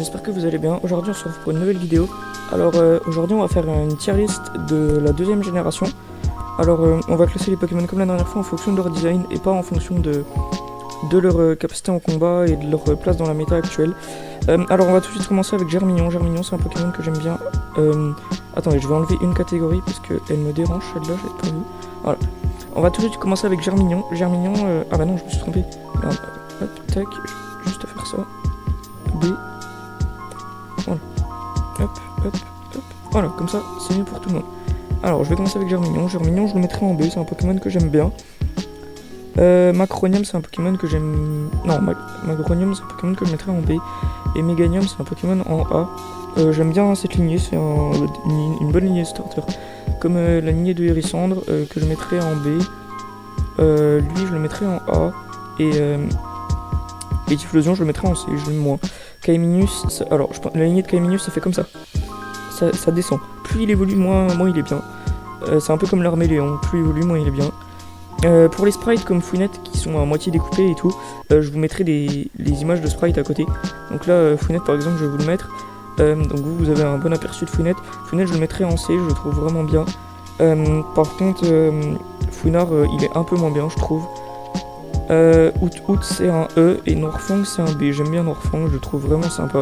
j'espère que vous allez bien. Aujourd'hui on se retrouve pour une nouvelle vidéo. Alors aujourd'hui on va faire une tier list de la deuxième génération. Alors on va classer les Pokémon comme la dernière fois en fonction de leur design et pas en fonction de leur capacité en combat et de leur place dans la méta actuelle. Alors on va tout de suite commencer avec Germignon. Germignon c'est un Pokémon que j'aime bien. Attendez, je vais enlever une catégorie parce qu'elle me dérange celle-là, j'ai pas vu. Voilà. On va tout de suite commencer avec Germignon. Germignon, ah bah non je me suis trompé. Merde. Hop, tac, juste faire ça. B. Voilà. Hop, hop, hop. Voilà, comme ça, c'est mieux pour tout le monde. Alors, je vais commencer avec Germignon. Germignon, je le mettrai en B, c'est un Pokémon que j'aime bien. Macronium, c'est un Pokémon que j'aime... Non, Macronium, c'est un Pokémon que je mettrai en B. Et Meganium, c'est un Pokémon en A. J'aime bien cette lignée, c'est une bonne lignée starter. Comme la lignée de Hérissandre, que je mettrai en B. Lui, je le mettrai en A. Et Typhlosion, je le mettrai en C, je l'aime moins. Caeminus, alors la lignée de Caeminus, ça fait comme ça. Ça descend. Plus il évolue, moins il est bien. C'est un peu comme l'Arméléon, plus il évolue, moins il est bien. Pour les sprites comme Fouinette qui sont à moitié découpés et tout, je vous mettrai les images de sprites à côté. Donc là, Fouinette par exemple, je vais vous le mettre. Donc vous avez un bon aperçu de Fouinette. Fouinette, je le mettrai en C, je le trouve vraiment bien. Par contre, Fouinard, il est un peu moins bien, je trouve. Out c'est un E et Noirfang c'est un B. J'aime bien Noirfang, je le trouve vraiment sympa.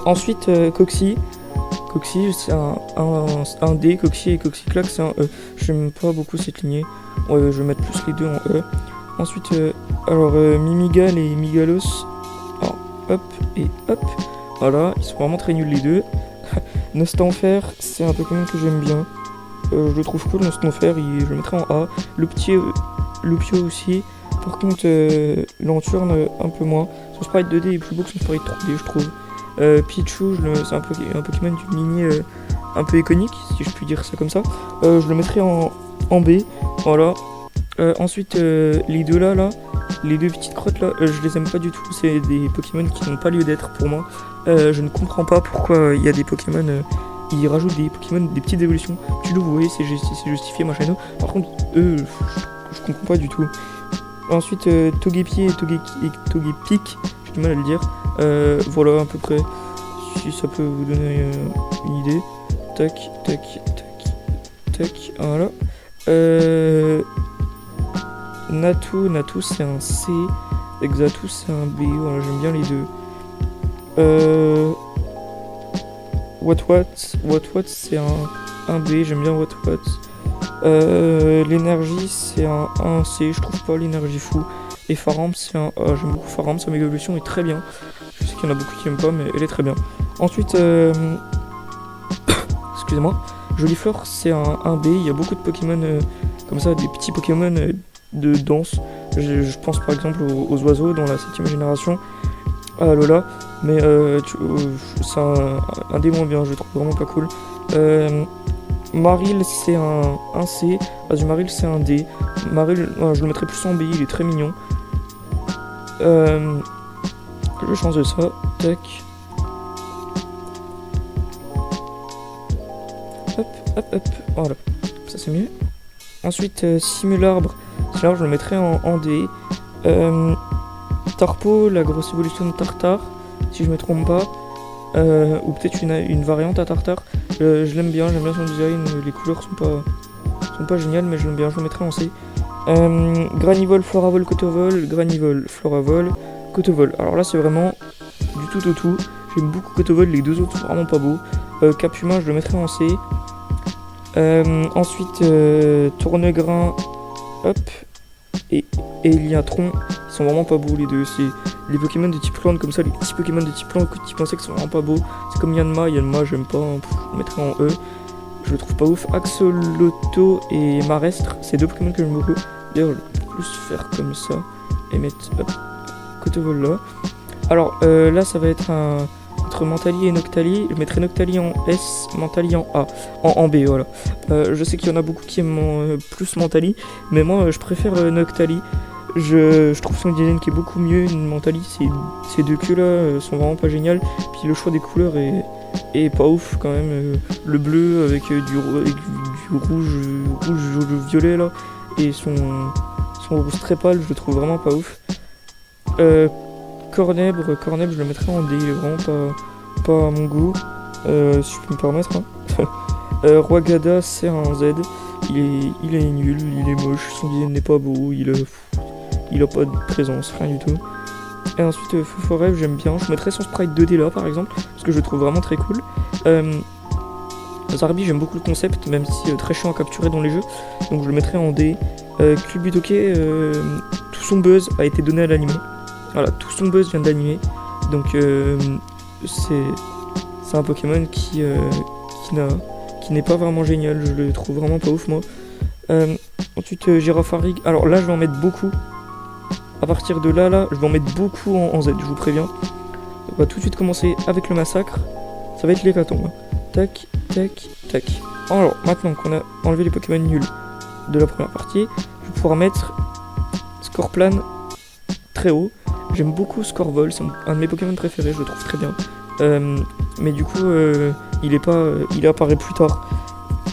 Ensuite Coxy. Coxy c'est un D, Coxy et Coxyclac c'est un E. J'aime pas beaucoup cette lignée. Je vais mettre plus les deux en E. Ensuite Mimigal et Migalos. Alors, hop et hop. Voilà, ils sont vraiment très nuls les deux. Nostanfer c'est un Pokémon que j'aime bien. Je le trouve cool, Nostanfer, je le mettrai en A. Le petit Lupio aussi. Par contre, Lanturne, un peu moins. Son sprite 2D est plus beau que son sprite 3D, je trouve. Pichu, c'est un Pokémon d'une lignée un peu iconique, si je puis dire ça comme ça. Je le mettrai en B. Voilà. Ensuite, les deux là, les deux petites crottes là, je les aime pas du tout. C'est des Pokémon qui n'ont pas lieu d'être pour moi. Je ne comprends pas pourquoi il y a des Pokémon... Ils rajoutent des Pokémon, des petites évolutions. Tu le vois, c'est justifié, machin. Par contre, eux, je comprends pas du tout. Ensuite, Togepi et Togepic, j'ai du mal à le dire. Voilà, à peu près, si ça peut vous donner une idée. Tac, tac, tac, tac, voilà. Natu c'est un C. Exatu c'est un B, voilà, j'aime bien les deux. What c'est un B, j'aime bien What. L'énergie c'est un C, je trouve pas l'énergie fou. Et Faramp c'est un A, j'aime beaucoup Faramp, sa méga évolution est très bien. Je sais qu'il y en a beaucoup qui aiment pas, mais elle est très bien. Ensuite, excusez-moi, Jolifleur c'est un B, il y a beaucoup de Pokémon comme ça, des petits Pokémon de danse. Je pense par exemple aux oiseaux dans la 7ème génération. Ah Lola, mais c'est un des moins bien, je le trouve vraiment pas cool. Marill c'est un C, Azumarill c'est un D. Marill, je le mettrai plus en B, il est très mignon. Je vais changer ça, tac. Hop, hop, hop, voilà, ça c'est mieux. Ensuite, Simularbre, je le mettrai en D. Tarpo, la grosse évolution de Tartare, si je me trompe pas, ou peut-être une variante à Tartare. Je l'aime bien, j'aime bien son design, les couleurs sont pas géniales, mais je l'aime bien, je le mettrai en C. Granivol, Floravol, Cotovol, Granivol, Floravol, Cotovol. Alors là c'est vraiment du tout au tout, j'aime beaucoup Cotovol, les deux autres sont vraiment pas beaux. Caphumain, je le mettrai en C. Ensuite, Tournegrain, hop, et Eliatron, ils sont vraiment pas beaux les deux. C'est les Pokémon de type plante comme ça, les petits Pokémon de type plante, type insecte sont vraiment pas beaux. C'est comme Yanma, j'aime pas, je le mettrai en E. Je le trouve pas ouf. Axolotl et Marestre, c'est deux Pokémon que j'aime beaucoup. D'ailleurs, je vais plus faire comme ça et mettre hop, Cotovol là. Alors là, ça va être entre Mentali et Noctali. Je mettrai Noctali en S, Mentali en A, en B, voilà. Je sais qu'il y en a beaucoup qui aiment plus Mentali, mais moi je préfère Noctali. Je trouve son design qui est beaucoup mieux. Mentali, ces deux queues là sont vraiment pas géniales. Puis le choix des couleurs est pas ouf quand même. Le bleu avec du rouge violet là, et son rouge très pâle, je le trouve vraiment pas ouf. Cornèbre, je le mettrais en D, il est vraiment pas à mon goût, si je peux me permettre. Hein. Roi Gada, c'est un Z, il est nul, il est moche, son design n'est pas beau, il a pas de présence, rien du tout. Et ensuite, Feu Forêt, j'aime bien, je mettrais son sprite 2D là par exemple, parce que je le trouve vraiment très cool. Zarbi, j'aime beaucoup le concept, même si très chiant à capturer dans les jeux, donc je le mettrais en D. Clubutoke, tout son buzz a été donné à l'anime. Voilà, tout son buzz vient de l'anime, donc c'est un Pokémon qui n'est pas vraiment génial, je le trouve vraiment pas ouf moi. Ensuite, Girafarig, alors là je vais en mettre beaucoup. À partir de là, je vais en mettre beaucoup en Z, je vous préviens. On va tout de suite commencer avec le massacre. Ça va être l'hécatombe. Tac, tac, tac. Alors, maintenant qu'on a enlevé les Pokémon nuls de la première partie, je vais pouvoir mettre Scorplan très haut. J'aime beaucoup Scorvol, c'est un de mes Pokémon préférés, je le trouve très bien. Mais du coup, il apparaît plus tard.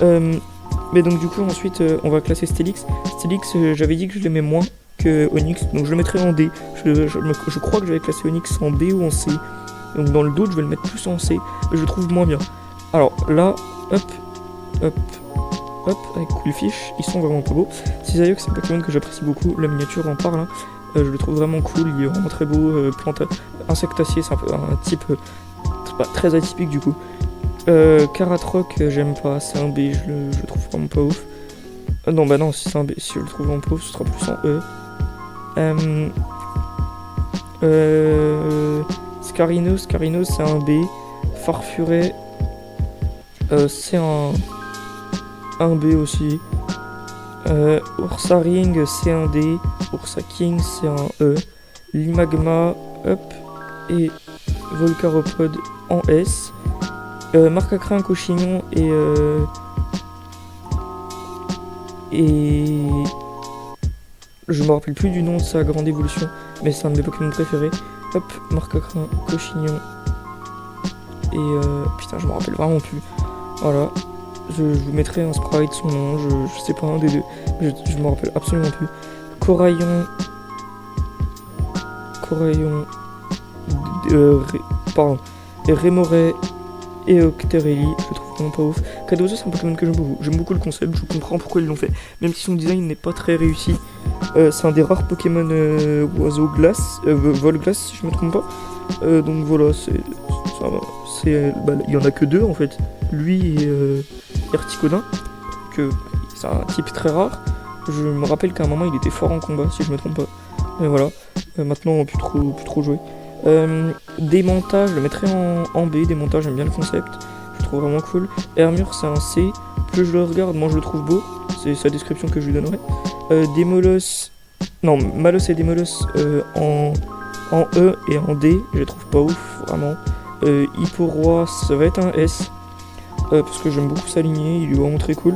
Mais donc du coup, ensuite, on va classer Steelix. Steelix, j'avais dit que je l'aimais moins que Onix, donc je le mettrai en D. Je crois que j'avais classé Onix en B ou en C. Donc dans le doute, je vais le mettre plus en C, mais je le trouve moins bien. Alors là, hop, avec Coolfish, ils sont vraiment pas beaux. Cisaillux, c'est un Pokémon que j'apprécie beaucoup, la miniature en parle. Hein. Je le trouve vraiment cool, il est vraiment très beau. Insectacier, c'est un type très atypique du coup. Karatroc, j'aime pas, c'est un B, je le trouve vraiment pas ouf. Non, bah non, si c'est un B, si je le trouve vraiment pas ouf, ce sera plus en E. Scarinos, c'est un B. Farfuret, c'est un B aussi. Ursaring, c'est un D. Ursaking, c'est un E. Limagma, hop. Et Volcaropod en S. Marcacrin, Cochignon et je me rappelle plus du nom de sa grande évolution, mais c'est un de mes Pokémon préférés. Hop, Marcacrin, Cochignon et putain, je me rappelle vraiment plus. Voilà, je vous mettrai un sprite, son nom, je sais pas, un des deux, je me rappelle absolument plus. Coraillon, pardon, et Rémoret et Octerelli, je le trouve vraiment pas ouf. Cadozo, c'est un Pokémon que j'aime beaucoup le concept, je comprends pourquoi ils l'ont fait, même si son design n'est pas très réussi. C'est un des rares Pokémon oiseau glace, vol glace si je me trompe pas. Donc voilà, il y en a que deux en fait, lui et Articodin, que c'est un type très rare. Je me rappelle qu'à un moment il était fort en combat si je me trompe pas. Mais voilà, maintenant on peut plus trop jouer. Démontage, je le mettrai en B. Démontage, j'aime bien le concept, je le trouve vraiment cool. Hermure, c'est un C. Plus je le regarde, moi je le trouve beau, c'est sa description que je lui donnerai. Démolos, non, Malos et Démolos en E et en D, je les trouve pas ouf, vraiment. Hipporoi, ça va être un S, parce que j'aime beaucoup sa lignée, il est vraiment très cool.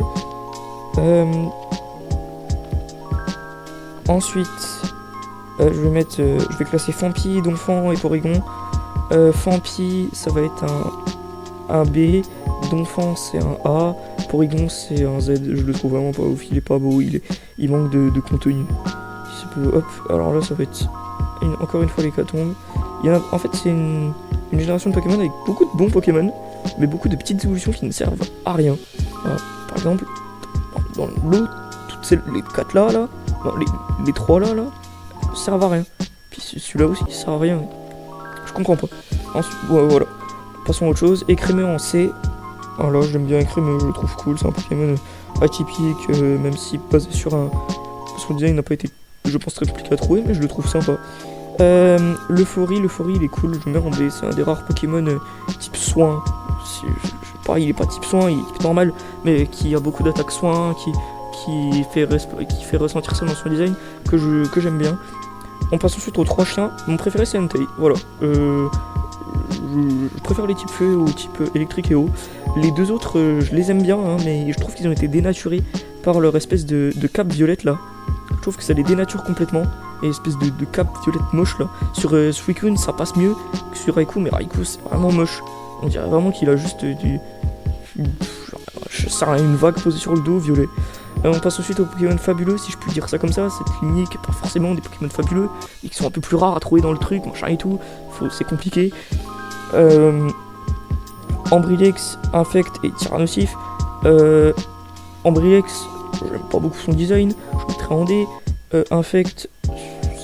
Ensuite, je vais classer Fampi, Donphan et Porygon. Fampi, ça va être un B. Donphan, c'est un A. Porygon, c'est un Z. Je le trouve vraiment pas ouf. Il est pas beau. Il manque de contenu. Hop. Alors là, ça va être encore une fois l'hécatombe. En fait, c'est une génération de Pokémon avec beaucoup de bons Pokémon, mais beaucoup de petites évolutions qui ne servent à rien. Voilà. Par exemple, dans l'eau, les 4 là, non, les 3 là, servent à rien. Puis celui-là aussi, il sert à rien. Je comprends pas. Ensuite, voilà. Passons à autre chose. Écrémeux en C. Alors là, j'aime bien Écrémeux, je le trouve cool. C'est un Pokémon atypique, même si basé sur son design n'a pas été, je pense, très compliqué à trouver, mais je le trouve sympa. L'Euphorie, il est cool, je le mets en B. C'est un des rares Pokémon type soin. Pareil, il est pas type soin, il est type normal, mais qui a beaucoup d'attaques soins, qui fait ressentir ça dans son design, que j'aime bien. On passe ensuite aux 3 chiens. Mon préféré c'est Entei, voilà. Je préfère les types feu aux types électrique et eau. Les deux autres, je les aime bien, hein, mais je trouve qu'ils ont été dénaturés par leur espèce de cape violette là. Je trouve que ça les dénature complètement. Et espèce de cape violette moche là. Sur Suicune ça passe mieux que sur Raikou, mais Raikou c'est vraiment moche. On dirait vraiment qu'il a juste une vague posée sur le dos violet. On passe ensuite aux Pokémon fabuleux, si je puis dire ça comme ça, cette lignée qui n'est pas forcément des Pokémon fabuleux, et qui sont un peu plus rares à trouver dans le truc, machin et tout, c'est compliqué. Ambrilex, Infect et Tyrannosif. Ambrilex, j'aime pas beaucoup son design, je mettrais en D. Infect,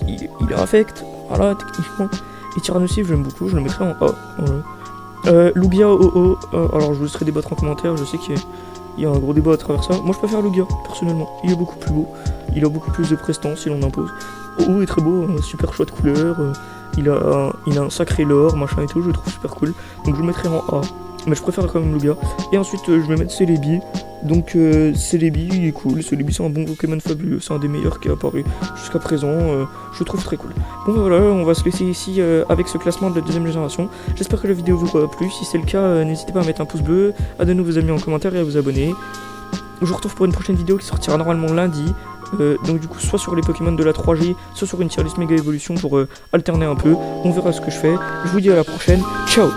il est Infect, voilà, techniquement. Et Tyrannosif, j'aime beaucoup, je le mettrais en A. Voilà. Lugia, OO, alors je vous laisserai débattre en commentaire, je sais qu'il y a un gros débat à travers ça. Moi je préfère Lugia, personnellement, il est beaucoup plus beau, il a beaucoup plus de prestance, il en impose. OO est très beau, super chouette couleur, il a un sacré lore, machin et tout, je le trouve super cool. Donc je le mettrai en A, mais je préfère quand même Lugia. Et ensuite je vais mettre Celebi. Donc Celebi il est cool, Celebi c'est un bon Pokémon fabuleux, c'est un des meilleurs qui est apparu jusqu'à présent, je le trouve très cool. Bon bah voilà, on va se laisser ici avec ce classement de la deuxième génération. J'espère que la vidéo vous aura plu, si c'est le cas n'hésitez pas à mettre un pouce bleu, à donner vos amis en commentaire et à vous abonner. Je vous retrouve pour une prochaine vidéo qui sortira normalement lundi, donc du coup soit sur les Pokémon de la 3G, soit sur une tier list méga évolution pour alterner un peu, on verra ce que je fais. Je vous dis à la prochaine, ciao.